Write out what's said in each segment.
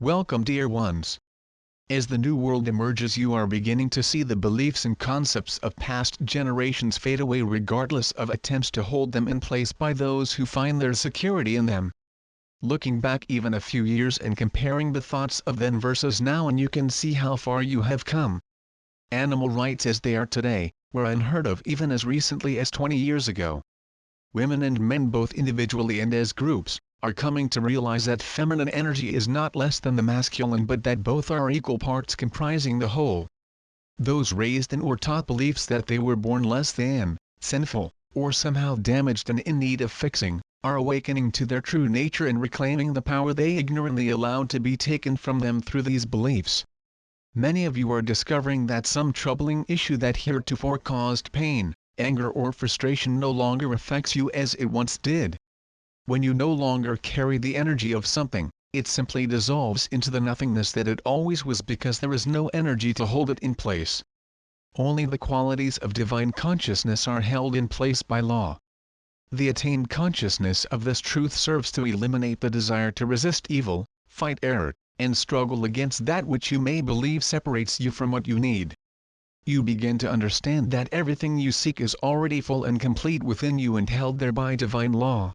Welcome, dear ones. As the new world emerges, you are beginning to see the beliefs and concepts of past generations fade away regardless of attempts to hold them in place by those who find their security in them. Looking back even a few years and comparing the thoughts of then versus now, and you can see how far you have come. Animal rights as they are today were unheard of even as recently as 20 years ago. Women and men, both individually and as groups, are coming to realize that feminine energy is not less than the masculine, but that both are equal parts comprising the whole. Those raised in or taught beliefs that they were born less than, sinful, or somehow damaged and in need of fixing, are awakening to their true nature and reclaiming the power they ignorantly allowed to be taken from them through these beliefs. Many of you are discovering that some troubling issue that heretofore caused pain, anger or frustration no longer affects you as it once did. When you no longer carry the energy of something, it simply dissolves into the nothingness that it always was, because there is no energy to hold it in place. Only the qualities of divine consciousness are held in place by law. The attained consciousness of this truth serves to eliminate the desire to resist evil, fight error, and struggle against that which you may believe separates you from what you need. You begin to understand that everything you seek is already full and complete within you and held there by divine law.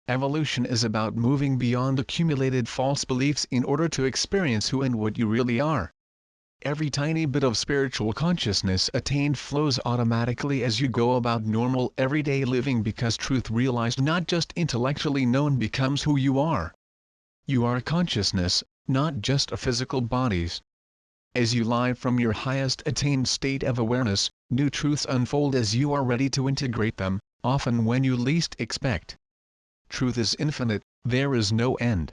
Evolution is about moving beyond accumulated false beliefs in order to experience who and what you really are. Every tiny bit of spiritual consciousness attained flows automatically as you go about normal everyday living, because truth realized, not just intellectually known, becomes who you are. You are consciousness, not just a physical bodies. As you live from your highest attained state of awareness, new truths unfold as you are ready to integrate them, often when you least expect. Truth is infinite, there is no end.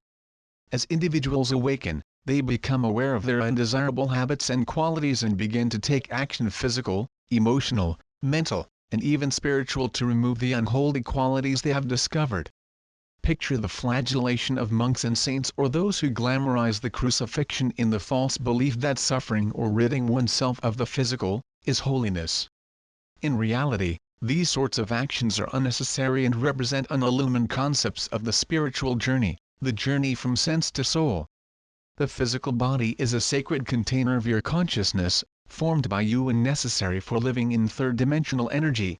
As individuals awaken, they become aware of their undesirable habits and qualities and begin to take action, physical, emotional, mental, and even spiritual, to remove the unholy qualities they have discovered. Picture the flagellation of monks and saints, or those who glamorize the crucifixion in the false belief that suffering or ridding oneself of the physical is holiness. In reality, these sorts of actions are unnecessary and represent unillumined concepts of the spiritual journey, the journey from sense to soul. The physical body is a sacred container of your consciousness, formed by you and necessary for living in third-dimensional energy.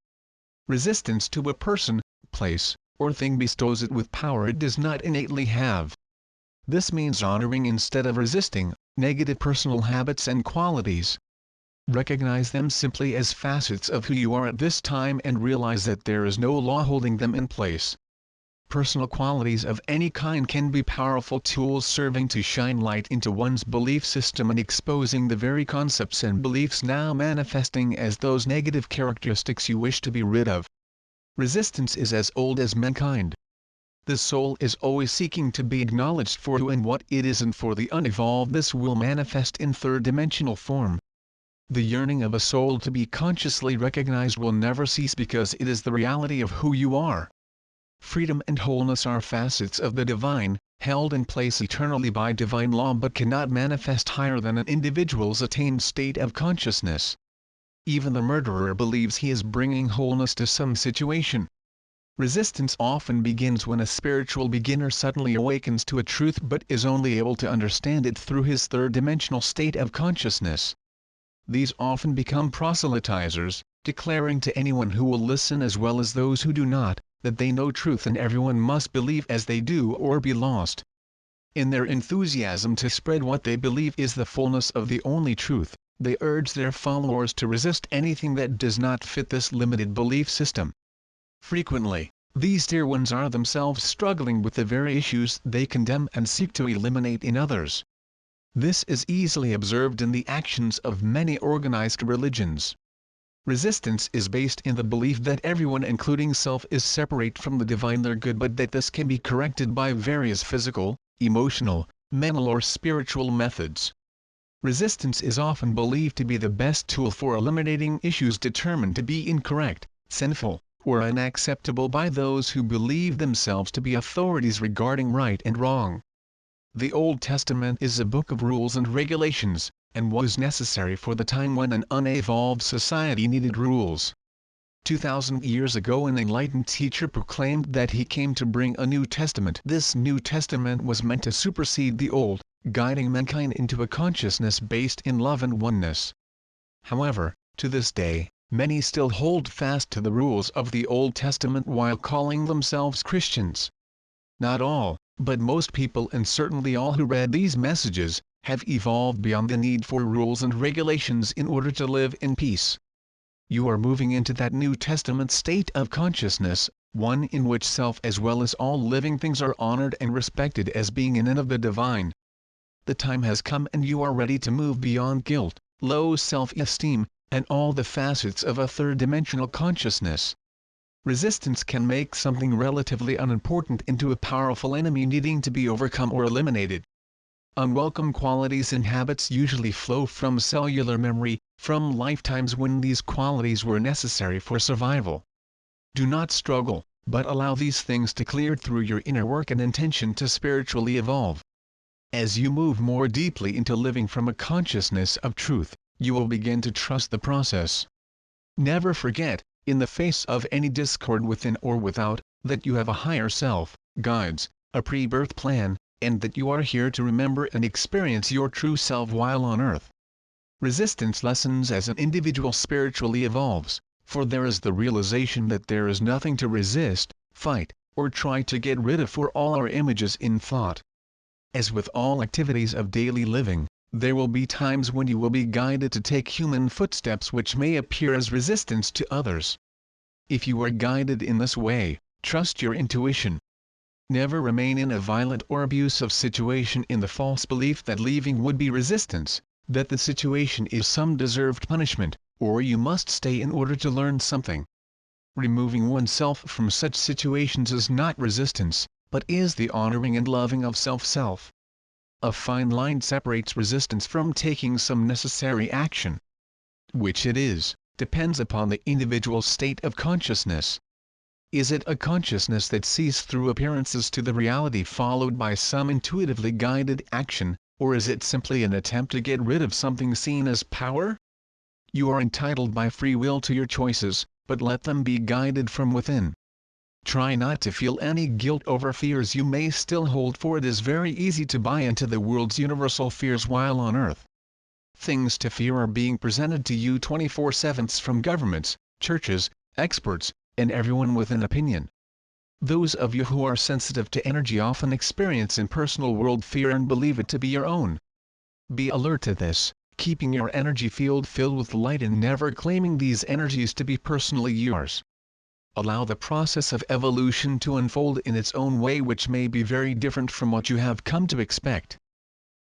Resistance to a person, place, or thing bestows it with power it does not innately have. This means honoring instead of resisting negative personal habits and qualities. Recognize them simply as facets of who you are at this time and realize that there is no law holding them in place. Personal qualities of any kind can be powerful tools serving to shine light into one's belief system and exposing the very concepts and beliefs now manifesting as those negative characteristics you wish to be rid of. Resistance is as old as mankind. The soul is always seeking to be acknowledged for who and what it is, and for the unevolved this will manifest in third-dimensional form. The yearning of a soul to be consciously recognized will never cease, because it is the reality of who you are. Freedom and wholeness are facets of the divine, held in place eternally by divine law, but cannot manifest higher than an individual's attained state of consciousness. Even the murderer believes he is bringing wholeness to some situation. Resistance often begins when a spiritual beginner suddenly awakens to a truth but is only able to understand it through his third-dimensional state of consciousness. These often become proselytizers, declaring to anyone who will listen as well as those who do not, that they know truth and everyone must believe as they do or be lost. In their enthusiasm to spread what they believe is the fullness of the only truth, they urge their followers to resist anything that does not fit this limited belief system. Frequently, these dear ones are themselves struggling with the very issues they condemn and seek to eliminate in others. This is easily observed in the actions of many organized religions. Resistance is based in the belief that everyone, including self, is separate from the divine, their good, but that this can be corrected by various physical, emotional, mental or spiritual methods. Resistance is often believed to be the best tool for eliminating issues determined to be incorrect, sinful, or unacceptable by those who believe themselves to be authorities regarding right and wrong. The Old Testament is a book of rules and regulations, and was necessary for the time when an unevolved society needed rules. 2,000 years ago an enlightened teacher proclaimed that he came to bring a New Testament. This New Testament was meant to supersede the Old, guiding mankind into a consciousness based in love and oneness. However, to this day, many still hold fast to the rules of the Old Testament while calling themselves Christians. Not all, but most people, and certainly all who read these messages, have evolved beyond the need for rules and regulations in order to live in peace. You are moving into that New Testament state of consciousness, one in which self as well as all living things are honored and respected as being in and of the divine. The time has come and you are ready to move beyond guilt, low self-esteem, and all the facets of a third-dimensional consciousness. Resistance can make something relatively unimportant into a powerful enemy needing to be overcome or eliminated. Unwelcome qualities and habits usually flow from cellular memory, from lifetimes when these qualities were necessary for survival. Do not struggle, but allow these things to clear through your inner work and intention to spiritually evolve. As you move more deeply into living from a consciousness of truth, you will begin to trust the process. Never forget, in the face of any discord within or without, that you have a higher self, guides, a pre-birth plan, and that you are here to remember and experience your true self while on earth. Resistance lessens as an individual spiritually evolves, for there is the realization that there is nothing to resist, fight, or try to get rid of for all our images in thought. As with all activities of daily living, there will be times when you will be guided to take human footsteps which may appear as resistance to others. If you are guided in this way, trust your intuition. Never remain in a violent or abusive situation in the false belief that leaving would be resistance, that the situation is some deserved punishment, or you must stay in order to learn something. Removing oneself from such situations is not resistance, but is the honoring and loving of self. A fine line separates resistance from taking some necessary action. Which it is, depends upon the individual's state of consciousness. Is it a consciousness that sees through appearances to the reality followed by some intuitively guided action, or is it simply an attempt to get rid of something seen as power? You are entitled by free will to your choices, but let them be guided from within. Try not to feel any guilt over fears you may still hold, for it is very easy to buy into the world's universal fears while on earth. Things to fear are being presented to you 24/7 from governments, churches, experts, and everyone with an opinion. Those of you who are sensitive to energy often experience in personal world fear and believe it to be your own. Be alert to this, keeping your energy field filled with light and never claiming these energies to be personally yours. Allow the process of evolution to unfold in its own way, which may be very different from what you have come to expect.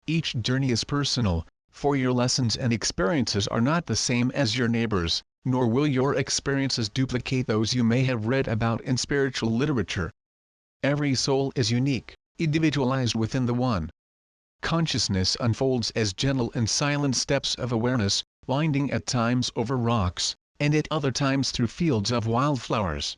Each journey is personal, for your lessons and experiences are not the same as your neighbors, nor will your experiences duplicate those you may have read about in spiritual literature. Every soul is unique, individualized within the one. Consciousness unfolds as gentle and silent steps of awareness, winding at times over rocks, and at other times through fields of wildflowers.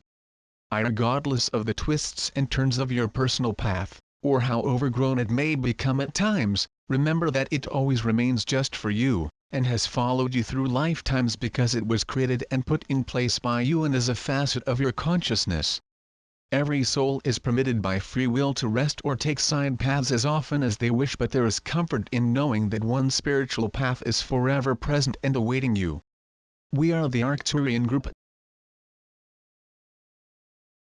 Regardless of the twists and turns of your personal path, or how overgrown it may become at times, remember that it always remains just for you, and has followed you through lifetimes because it was created and put in place by you and is a facet of your consciousness. Every soul is permitted by free will to rest or take side paths as often as they wish, but there is comfort in knowing that one spiritual path is forever present and awaiting you. We are the Arcturian group,